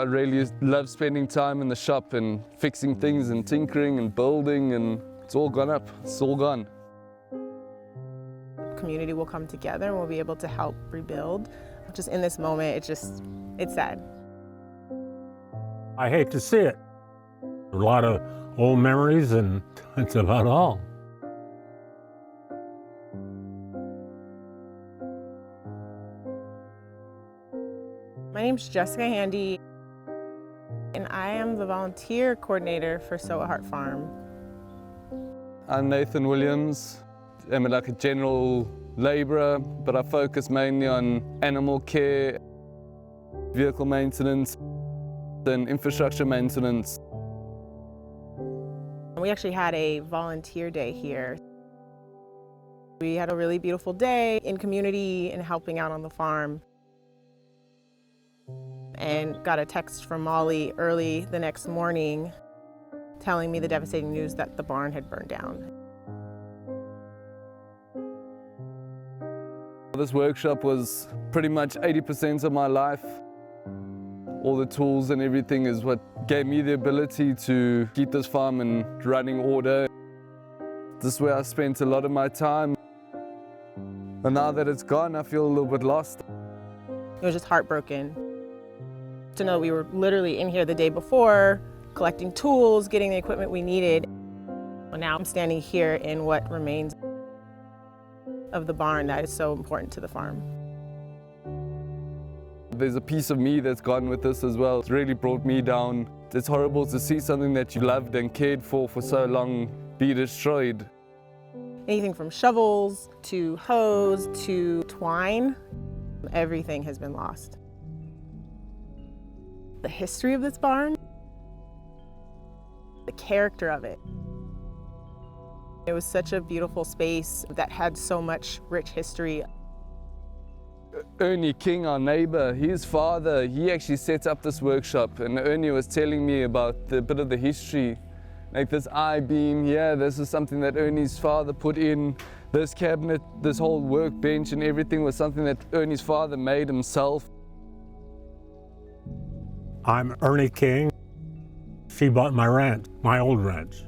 really love spending time in the shop and fixing things and tinkering and building, and it's all gone up, it's all gone. Community will come together and we'll be able to help rebuild. Just in this moment, it's sad. I hate to see it. A lot of old memories, and that's about all. My name's Jessica Handy, and I am the volunteer coordinator for Engelhart Farm. I'm Nathan Williams. I'm like a general laborer, but I focus mainly on animal care, vehicle maintenance, and infrastructure maintenance. We actually had a volunteer day here. We had a really beautiful day in community and helping out on the farm. And got a text from Mollie early the next morning telling me the devastating news that the barn had burned down. This workshop was pretty much 80% of my life. All the tools and everything is what gave me the ability to keep this farm in running order. This is where I spent a lot of my time. And now that it's gone, I feel a little bit lost. It was just heartbroken to know we were literally in here the day before, collecting tools, getting the equipment we needed. And now I'm standing here in what remains of the barn that is so important to the farm. There's a piece of me that's gone with this as well. It's really brought me down. It's horrible to see something that you loved and cared for so long be destroyed. Anything from shovels to hose to twine, everything has been lost. The history of this barn, the character of it. It was such a beautiful space that had so much rich history. Ernie King, our neighbor, his father, he actually set up this workshop, and Ernie was telling me about a bit of the history. Like this I-beam here, this is something that Ernie's father put in. This cabinet, this whole workbench and everything was something that Ernie's father made himself. I'm Ernie King. She bought my ranch, my old ranch.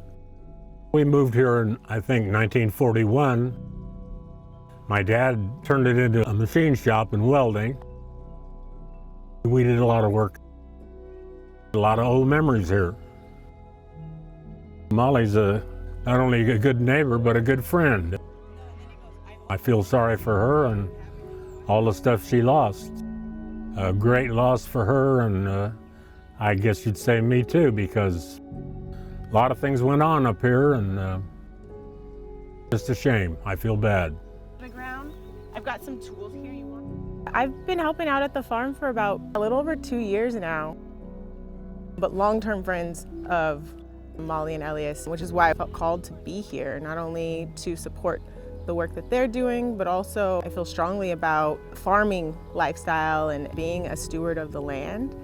We moved here in, I think, 1941. My dad turned it into a machine shop and welding. We did a lot of work. A lot of old memories here. Mollie's not only a good neighbor, but a good friend. I feel sorry for her and all the stuff she lost. A great loss for her, and I guess you'd say me too, because a lot of things went on up here, and just a shame. I feel bad. The ground. I've got some tools here you want. I've been helping out at the farm for about a little over 2 years now, but long-term friends of Mollie and Elias, which is why I felt called to be here, not only to support the work that they're doing, but also I feel strongly about farming lifestyle and being a steward of the land.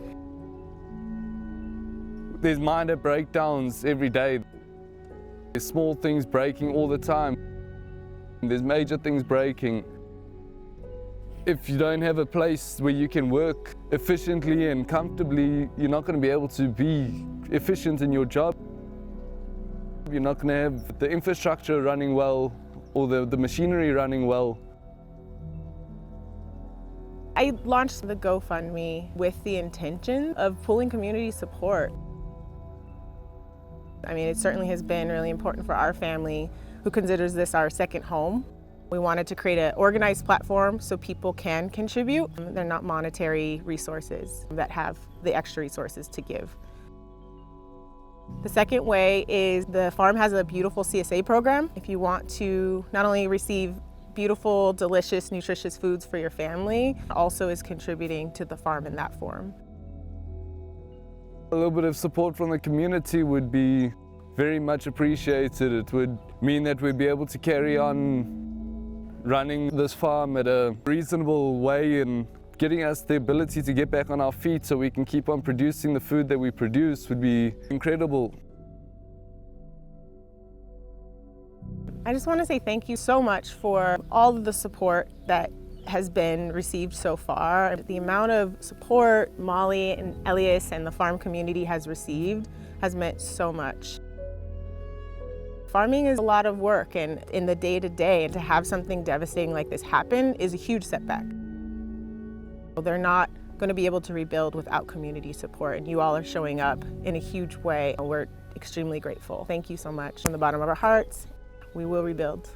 There's minor breakdowns every day. There's small things breaking all the time. There's major things breaking. If you don't have a place where you can work efficiently and comfortably, you're not going to be able to be efficient in your job. You're not going to have the infrastructure running well or the machinery running well. I launched the GoFundMe with the intention of pulling community support. I mean, it certainly has been really important for our family, who considers this our second home. We wanted to create an organized platform so people can contribute. They're not monetary resources that have the extra resources to give. The second way is the farm has a beautiful CSA program. If you want to not only receive beautiful, delicious, nutritious foods for your family, also is contributing to the farm in that form. A little bit of support from the community would be very much appreciated. It would mean that we'd be able to carry on running this farm at a reasonable way and getting us the ability to get back on our feet so we can keep on producing the food that we produce would be incredible. I just want to say thank you so much for all of the support that has been received so far. The amount of support Mollie and Elias and the farm community has received has meant so much. Farming is a lot of work, and in the day-to-day, and to have something devastating like this happen is a huge setback. They're not going to be able to rebuild without community support, and you all are showing up in a huge way. We're extremely grateful. Thank you so much. From the bottom of our hearts, we will rebuild.